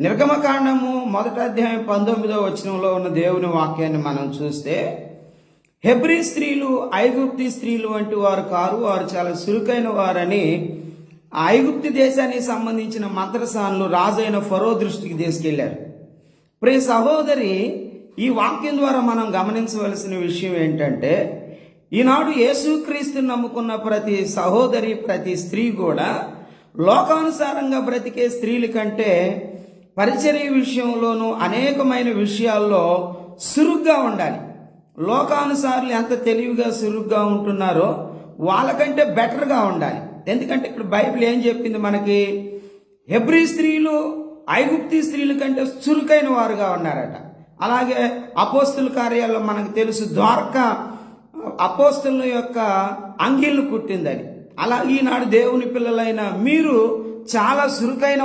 నిర్గమకాండము 1:19 ఉన్న దేవుని వాక్యాన్ని మనం చూస్తే, హెబ్రీ స్త్రీలు ఐగుప్తి స్త్రీలు వంటి వారు కారు, వారు చాలా చురుకైన వారని ఆ ఐగుప్తి దేశానికి సంబంధించిన మంత్రసానులు రాజైన ఫరో దృష్టికి తీసుకెళ్లారు. ప్రియ సహోదరి, ఈ వాక్యం ద్వారా మనం గమనించవలసిన విషయం ఏంటంటే, ఈనాడు యేసుక్రీస్తుని నమ్ముకున్న ప్రతి సహోదరి, ప్రతి స్త్రీ కూడా లోకానుసారంగా బ్రతికే స్త్రీల కంటే పరిచర్య విషయంలోనూ అనేకమైన విషయాల్లో సురుగ్గా ఉండాలి. లోకానుసారులు ఎంత తెలివిగా సురుగ్గా ఉంటున్నారో వాళ్ళకంటే బెటర్గా ఉండాలి. ఎందుకంటే ఇక్కడ బైబిల్ ఏం చెప్పింది మనకి? హెబ్రీ స్త్రీలు ఐగుప్తి స్త్రీల కంటే చురుకైన వారుగా ఉన్నారట. అలాగే అపోస్తుల కార్యాల్లో మనకు తెలుసు, ద్వారకా అపోస్తుల యొక్క అంగీళ్ళు కుట్టిందని. అలా ఈనాడు దేవుని పిల్లలైన మీరు చాలా చురుకైన